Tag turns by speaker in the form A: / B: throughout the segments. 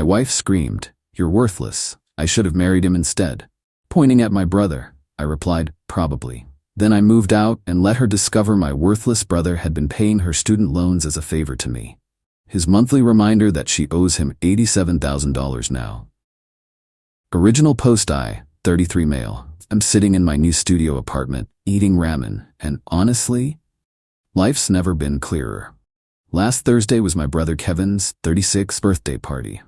A: wife screamed, "You're worthless. I should have married him instead." Pointing at my brother, I replied, "Probably." Then I moved out and let her discover my worthless brother had been paying her student loans as a favor to me. His monthly reminder that she owes him $87,000 now. Original post: I, 33 male. I'm sitting in my new studio apartment, eating ramen, and honestly, life's never been clearer. Last Thursday was my brother Kevin's 36th birthday party.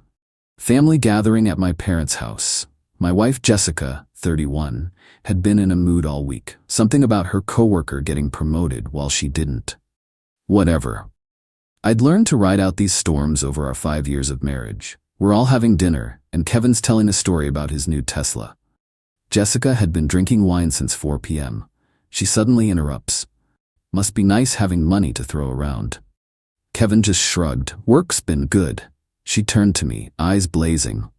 A: Family gathering at my parents' house. My wife Jessica, 31, had been in a mood all week. Something about her coworker getting promoted while she didn't. Whatever. I'd learned to ride out these storms over our 5 years of marriage. We're all having dinner, and Kevin's telling a story about his new Tesla. Jessica had been drinking wine since 4 p.m. She suddenly interrupts. "Must be nice having money to throw around." Kevin just shrugged. "Work's been good." She turned to me, eyes blazing.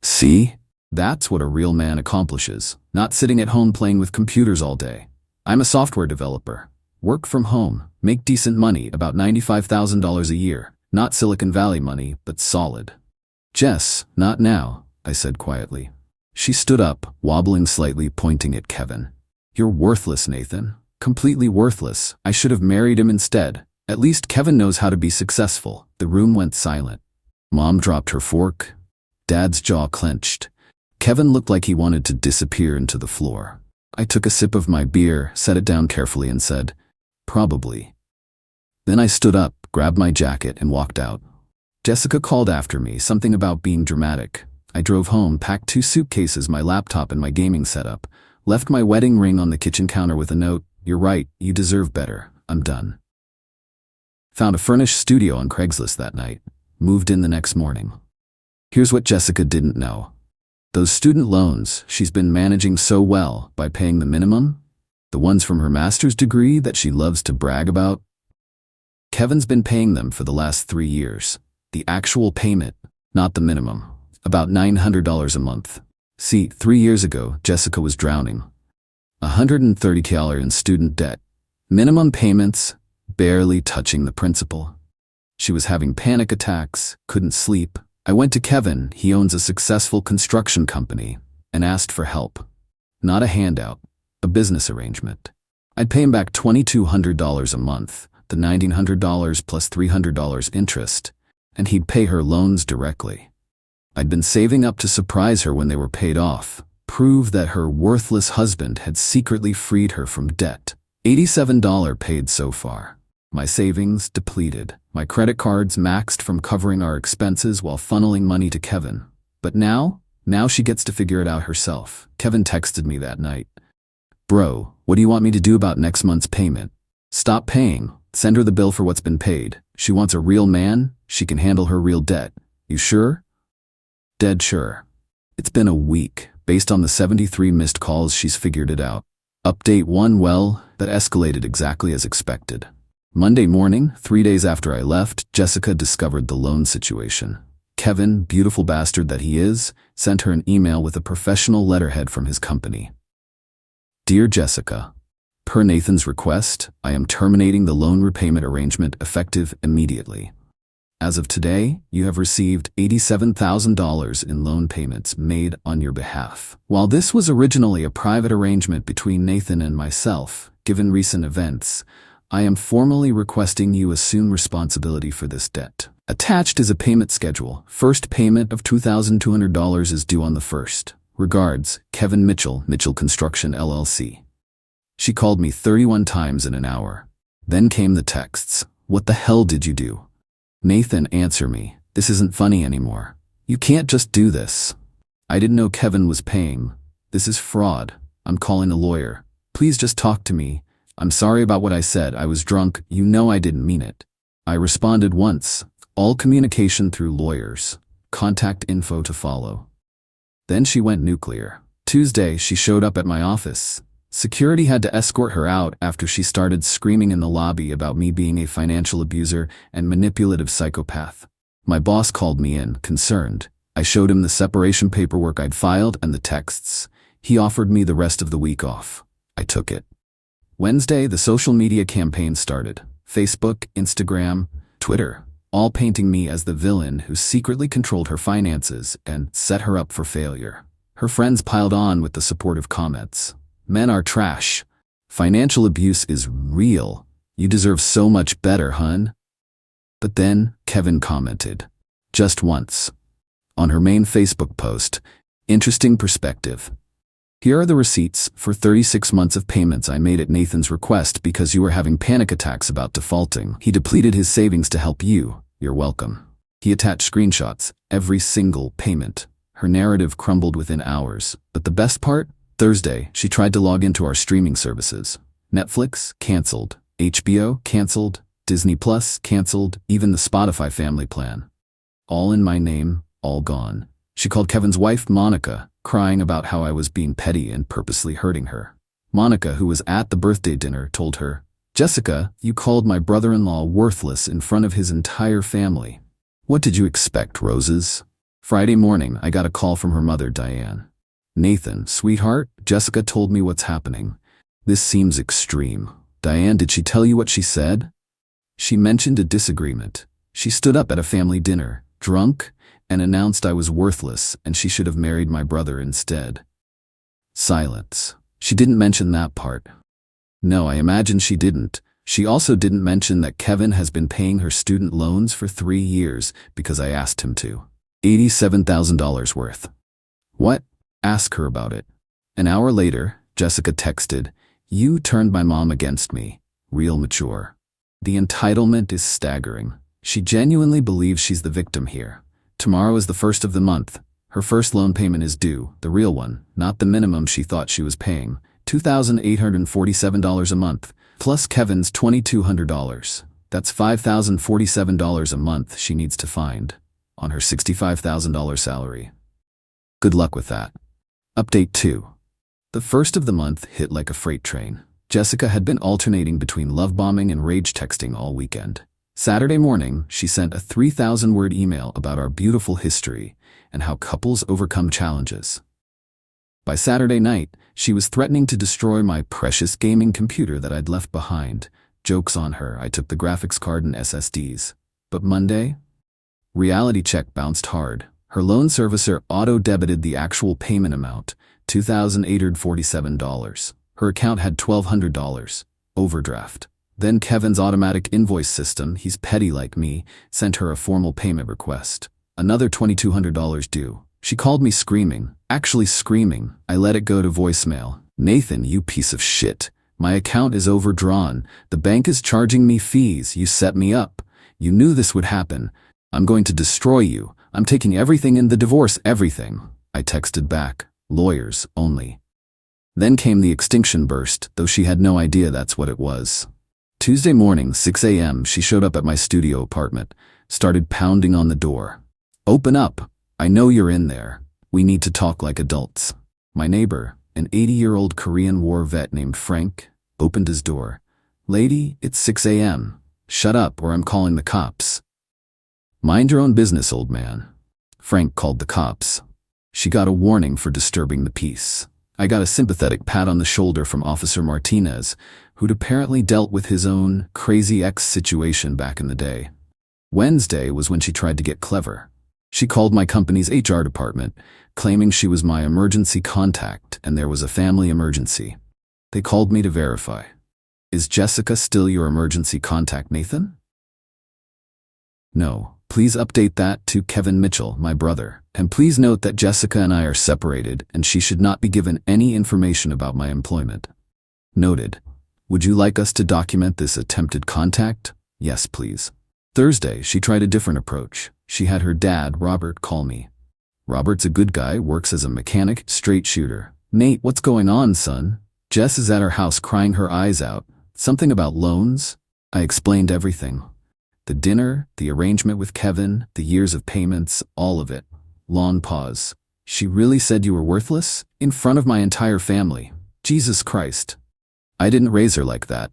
A: "See? That's what a real man accomplishes, not sitting at home playing with computers all day. I'm a software developer. Work from home, make decent money, about $95,000 a year. Not Silicon Valley money, but solid." "Jess, not now," I said quietly. She stood up, wobbling slightly, pointing at Kevin. "You're worthless, Nathan. Completely worthless. I should have married him instead. At least Kevin knows how to be successful." The room went silent. Mom dropped her fork. Dad's jaw clenched. Kevin looked like he wanted to disappear into the floor. I took a sip of my beer, set it down carefully, and said, "Probably." Then I stood up, grabbed my jacket, and walked out. Jessica called after me, something about being dramatic. I drove home, packed 2 suitcases, my laptop, and my gaming setup. Left my wedding ring on the kitchen counter with a note, "You're right, you deserve better. I'm done." Found a furnished studio on Craigslist that night. Moved in the next morning. Here's what Jessica didn't know. Those student loans she's been managing so well by paying the minimum, the ones from her master's degree that she loves to brag about, Kevin's been paying them for the last 3 years. The actual payment, not the minimum. About $900 a month. See, 3 years ago, Jessica was drowning. $130,000 in student debt. Minimum payments, barely touching the principal. She was having panic attacks, couldn't sleep. I went to Kevin, he owns a successful construction company, and asked for help. Not a handout, a business arrangement. I'd pay him back $2,200 a month, the $1,900 plus $300 interest, and he'd pay her loans directly. I'd been saving up to surprise her when they were paid off, prove that her worthless husband had secretly freed her from debt. $87 paid so far. My savings depleted. My credit cards maxed from covering our expenses while funneling money to Kevin. But now she gets to figure it out herself. Kevin texted me that night. "Bro, what do you want me to do about next month's payment?" "Stop paying. Send her the bill for what's been paid. She wants a real man. She can handle her real debt. You sure?" Dead sure. It's been a week. Based on the 73 missed calls, she's figured it out. Update 1. Well, that escalated exactly as expected. Monday morning, 3 days after I left, Jessica discovered the loan situation. Kevin, beautiful bastard that he is, sent her an email with a professional letterhead from his company. "Dear Jessica, per Nathan's request, I am terminating the loan repayment arrangement effective immediately. As of today, you have received $87,000 in loan payments made on your behalf. While this was originally a private arrangement between Nathan and myself, given recent events, I am formally requesting you assume responsibility for this debt. Attached is a payment schedule. First payment of $2,200 is due on the 1st. Regards, Kevin Mitchell, Mitchell Construction LLC." She called me 31 times in an hour. Then came the texts. "What the hell did you do? Nathan, answer me. This isn't funny anymore. You can't just do this. I didn't know Kevin was paying. This is fraud. I'm calling a lawyer. Please just talk to me. I'm sorry about what I said. I was drunk. You know I didn't mean it." I responded once. All communication through lawyers. Contact info to follow. Then she went nuclear. Tuesday, she showed up at my office. Security had to escort her out after she started screaming in the lobby about me being a financial abuser and manipulative psychopath. My boss called me in, concerned. I showed him the separation paperwork I'd filed and the texts. He offered me the rest of the week off. I took it. Wednesday, the social media campaign started. Facebook, Instagram, Twitter. all painting me as the villain who secretly controlled her finances and set her up for failure. Her friends piled on with the supportive comments. Men are trash. Financial abuse is real. You deserve so much better, hun. But then Kevin commented, just once, on her main Facebook post, interesting perspective. Here are the receipts for 36 months of payments I made at Nathan's request because you were having panic attacks about defaulting. He depleted his savings to help you. You're welcome. He attached screenshots, every single payment. Her narrative crumbled within hours. But the best part? Thursday, she tried to log into our streaming services. Netflix, canceled. HBO, canceled. Disney Plus, canceled. Even the Spotify family plan. All in my name, all gone. She called Kevin's wife, Monica, crying about how I was being petty and purposely hurting her. Monica, who was at the birthday dinner, told her, Jessica, you called my brother-in-law worthless in front of his entire family. What did you expect, Roses? Friday morning, I got a call from her mother, Diane. Nathan, sweetheart, Jessica told me what's happening. This seems extreme. Diane, did she tell you what she said? She mentioned a disagreement. She stood up at a family dinner, drunk, and announced I was worthless and she should have married my brother instead. Silence. She didn't mention that part. No, I imagine she didn't. She also didn't mention that Kevin has been paying her student loans for 3 years because I asked him to. $87,000 worth. What? Ask her about it. An hour later, Jessica texted, you turned my mom against me. Real mature. The entitlement is staggering. She genuinely believes she's the victim here. Tomorrow is the first of the month. Her first loan payment is due, the real one, not the minimum she thought she was paying. $2,847 a month, plus Kevin's $2,200. That's $5,047 a month she needs to find, on her $65,000 salary. Good luck with that. Update 2. The first of the month hit like a freight train. Jessica had been alternating between love bombing and rage texting all weekend. Saturday morning, she sent a 3,000-word email about our beautiful history and how couples overcome challenges. By Saturday night, she was threatening to destroy my precious gaming computer that I'd left behind. Joke's on her, I took the graphics card and SSDs. But Monday? Reality check bounced hard. Her loan servicer auto-debited the actual payment amount, $2,847. Her account had $1,200. Overdraft. Then Kevin's automatic invoice system, he's petty like me, sent her a formal payment request. Another $2,200 due. She called me screaming. Actually screaming. I let it go to voicemail. Nathan, you piece of shit. My account is overdrawn. The bank is charging me fees. You set me up. You knew this would happen. I'm going to destroy you. I'm taking everything in the divorce, everything. I texted back. Lawyers only. Then came the extinction burst, though she had no idea that's what it was. Tuesday morning, 6 a.m., she showed up at my studio apartment, started pounding on the door. Open up. I know you're in there. We need to talk like adults. My neighbor, an 80-year-old Korean War vet named Frank, opened his door. Lady, it's 6 a.m. Shut up or I'm calling the cops. Mind your own business, old man. Frank called the cops. She got a warning for disturbing the peace. I got a sympathetic pat on the shoulder from Officer Martinez, who'd apparently dealt with his own crazy ex situation back in the day. Wednesday was when she tried to get clever. She called my company's HR department, claiming she was my emergency contact and there was a family emergency. They called me to verify. Is Jessica still your emergency contact, Nathan? No. Please update that to Kevin Mitchell, my brother. And please note that Jessica and I are separated and she should not be given any information about my employment. Noted. Would you like us to document this attempted contact? Yes, please. Thursday, she tried a different approach. She had her dad, Robert, call me. Robert's a good guy, works as a mechanic, straight shooter. Nate, what's going on, son? Jess is at our house crying her eyes out. Something about loans? I explained everything. The dinner, the arrangement with Kevin, the years of payments, all of it. Long pause. She really said you were worthless? In front of my entire family. Jesus Christ. I didn't raise her like that.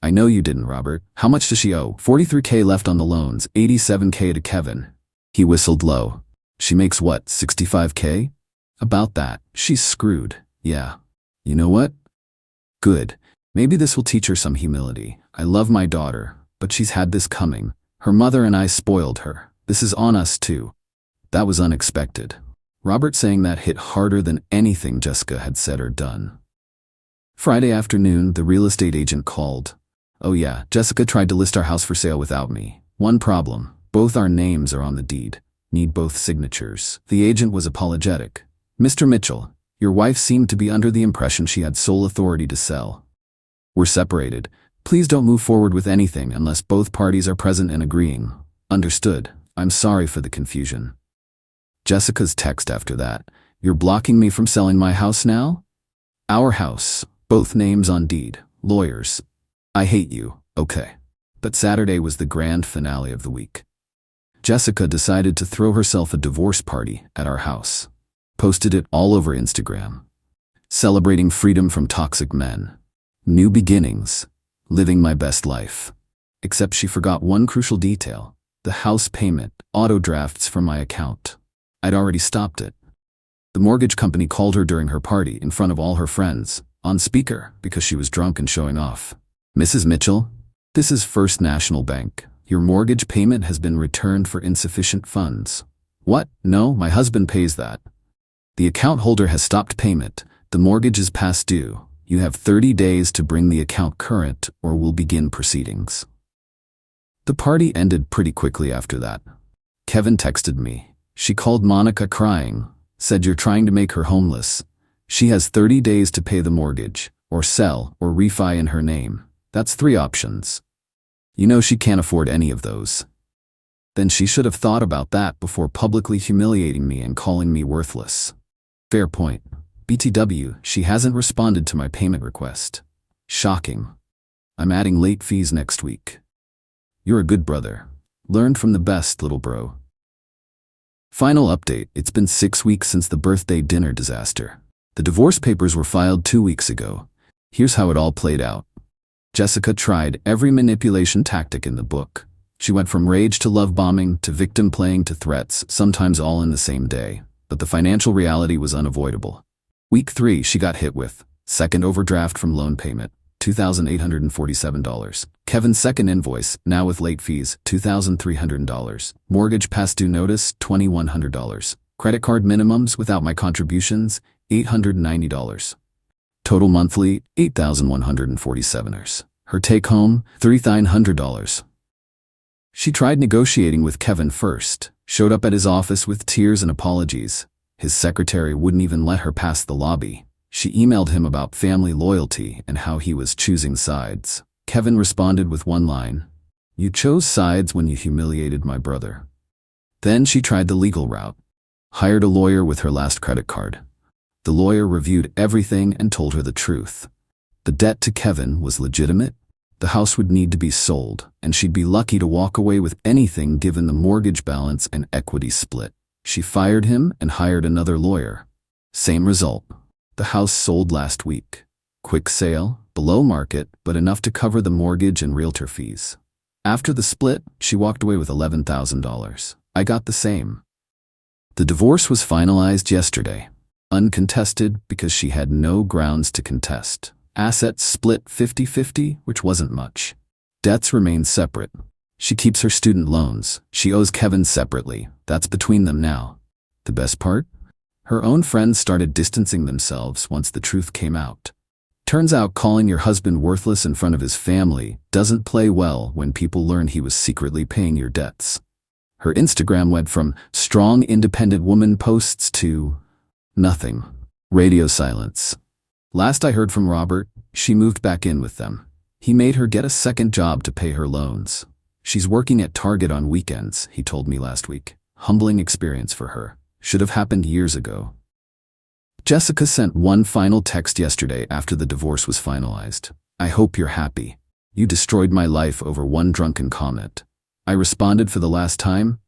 A: I know you didn't, Robert. How much does she owe? $43K left on the loans, $87K to Kevin. He whistled low. She makes what, $65K? About that. She's screwed. Yeah. You know what? Good. Maybe this will teach her some humility. I love my daughter, but she's had this coming. Her mother and I spoiled her. This is on us too. That was unexpected. Robert saying that hit harder than anything Jessica had said or done. Friday afternoon, the real estate agent called. Oh yeah, Jessica tried to list our house for sale without me. One problem, both our names are on the deed. Need both signatures. The agent was apologetic. Mr. Mitchell, your wife seemed to be under the impression she had sole authority to sell. We're separated. Please don't move forward with anything unless both parties are present and agreeing. Understood. I'm sorry for the confusion. Jessica's text after that. You're blocking me from selling my house now? Our house. Both names on deed. Lawyers. I hate you. Okay. But Saturday was the grand finale of the week. Jessica decided to throw herself a divorce party at our house. Posted it all over Instagram. Celebrating freedom from toxic men. New beginnings. Living my best life. Except she forgot one crucial detail. The house payment, auto drafts from my account. I'd already stopped it. The mortgage company called her during her party in front of all her friends, on speaker because she was drunk and showing off. Mrs. Mitchell, this is First National Bank. Your mortgage payment has been returned for insufficient funds. What? No, my husband pays that. The account holder has stopped payment. The mortgage is past due. You have 30 days to bring the account current or we'll begin proceedings. The party ended pretty quickly after that. Kevin texted me. She called Monica crying, said you're trying to make her homeless. She has 30 days to pay the mortgage, or sell, or refi in her name. That's 3 options. You know she can't afford any of those. Then she should have thought about that before publicly humiliating me and calling me worthless. Fair point. BTW, she hasn't responded to my payment request. Shocking. I'm adding late fees next week. You're a good brother. Learned from the best, little bro. Final update, it's been 6 weeks since the birthday dinner disaster. The divorce papers were filed 2 weeks ago. Here's how it all played out. Jessica tried every manipulation tactic in the book. She went from rage to love bombing to victim playing to threats, sometimes all in the same day. But the financial reality was unavoidable. Week 3, she got hit with second overdraft from loan payment, $2,847. Kevin's second invoice, now with late fees, $2,300. Mortgage past due notice, $2,100. Credit card minimums without my contributions, $890. Total monthly, $8,147. Her take home, $3,900. She tried negotiating with Kevin first, showed up at his office with tears and apologies. His secretary wouldn't even let her pass the lobby. She emailed him about family loyalty and how he was choosing sides. Kevin responded with one line, "You chose sides when you humiliated my brother." Then she tried the legal route. Hired a lawyer with her last credit card. The lawyer reviewed everything and told her the truth. The debt to Kevin was legitimate. The house would need to be sold, and she'd be lucky to walk away with anything given the mortgage balance and equity split. She fired him and hired another lawyer. Same result. The house sold last week. Quick sale, below market, but enough to cover the mortgage and realtor fees. After the split, she walked away with $11,000. I got the same. The divorce was finalized yesterday. Uncontested because she had no grounds to contest. Assets split 50-50, which wasn't much. Debts remain separate. She keeps her student loans. She owes Kevin separately. That's between them now. The best part? Her own friends started distancing themselves once the truth came out. Turns out calling your husband worthless in front of his family doesn't play well when people learn he was secretly paying your debts. Her Instagram went from strong independent woman posts to nothing. Radio silence. Last I heard from Robert, she moved back in with them. He made her get a second job to pay her loans. She's working at Target on weekends, he told me last week. Humbling experience for her. Should have happened years ago. Jessica sent one final text yesterday after the divorce was finalized. I hope you're happy. You destroyed my life over one drunken comment. I responded for the last time.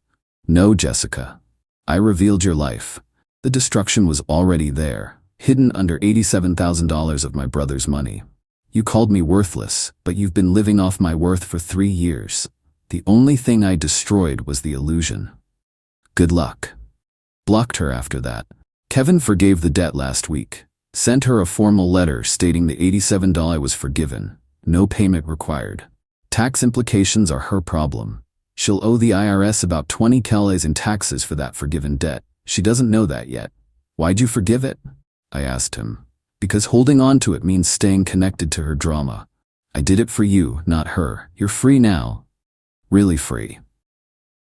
A: No, Jessica. I revealed your life. The destruction was already there, hidden under $87,000 of my brother's money. You called me worthless, but you've been living off my worth for 3 years. The only thing I destroyed was the illusion. Good luck. Blocked her after that. Kevin forgave the debt last week. Sent her a formal letter stating the $87 was forgiven. No payment required. Tax implications are her problem. She'll owe the IRS about 20 Qleys in taxes for that forgiven debt. She doesn't know that yet. Why'd you forgive it? I asked him. Because holding on to it means staying connected to her drama. I did it for you, not her. You're free now. Really free.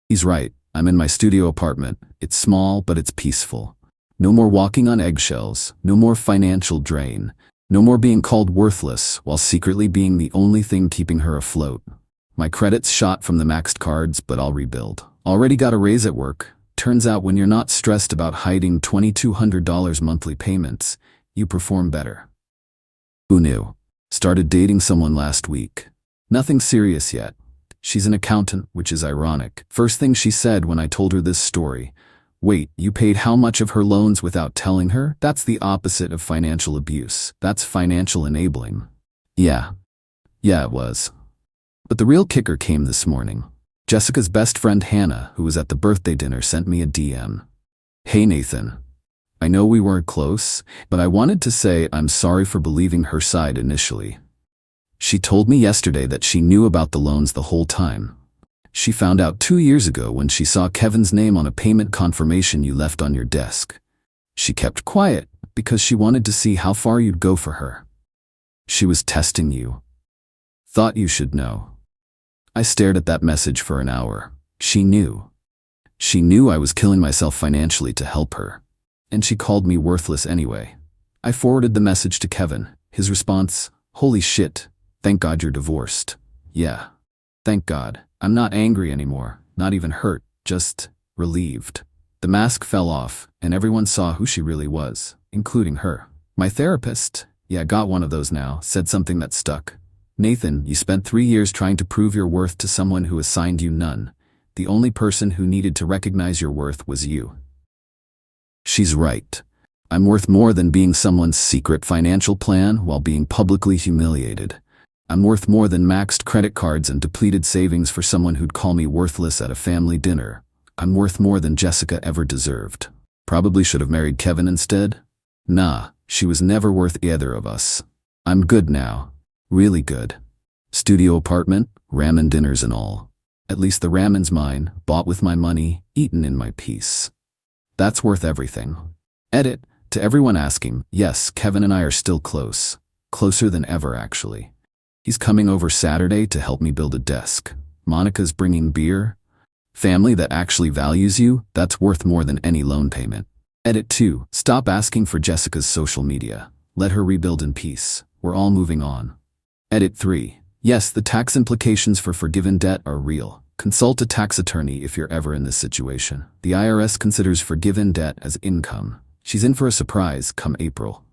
A: He's right. I'm in my studio apartment. It's small, but it's peaceful. No more walking on eggshells. No more financial drain. No more being called worthless while secretly being the only thing keeping her afloat. My credits shot from the maxed cards, but I'll rebuild. Already got a raise at work. Turns out when you're not stressed about hiding $2,200 monthly payments, you perform better. Who knew? Started dating someone last week. Nothing serious yet. She's an accountant, which is ironic. First thing she said when I told her this story, wait, you paid how much of her loans without telling her? That's the opposite of financial abuse. That's financial enabling. Yeah, it was. But the real kicker came this morning. Jessica's best friend Hannah, who was at the birthday dinner, sent me a DM. Hey Nathan. I know we weren't close, but I wanted to say I'm sorry for believing her side initially. She told me yesterday that she knew about the loans the whole time. She found out 2 years ago when she saw Kevin's name on a payment confirmation you left on your desk. She kept quiet because she wanted to see how far you'd go for her. She was testing you. Thought you should know. I stared at that message for an hour. She knew. She knew I was killing myself financially to help her. And she called me worthless anyway. I forwarded the message to Kevin. His response, holy shit, thank God you're divorced. Yeah, thank God. I'm not angry anymore, not even hurt, just relieved. The mask fell off, and everyone saw who she really was, including her. My therapist, yeah, got one of those now, said something that stuck. Nathan, you spent 3 years trying to prove your worth to someone who assigned you none. The only person who needed to recognize your worth was you. She's right. I'm worth more than being someone's secret financial plan while being publicly humiliated. I'm worth more than maxed credit cards and depleted savings for someone who'd call me worthless at a family dinner. I'm worth more than Jessica ever deserved. Probably should have married Kevin instead. Nah, she was never worth either of us. I'm good now. Really good. Studio apartment, ramen dinners and all. At least the ramen's mine, bought with my money, eaten in my peace. That's worth everything. Edit, to everyone asking, yes, Kevin and I are still close. Closer than ever, actually. He's coming over Saturday to help me build a desk. Monica's bringing beer. Family that actually values you, that's worth more than any loan payment. Edit 2, stop asking for Jessica's social media. Let her rebuild in peace. We're all moving on. Edit 3, yes, the tax implications for forgiven debt are real. Consult a tax attorney if you're ever in this situation. The IRS considers forgiven debt as income. She's in for a surprise come April.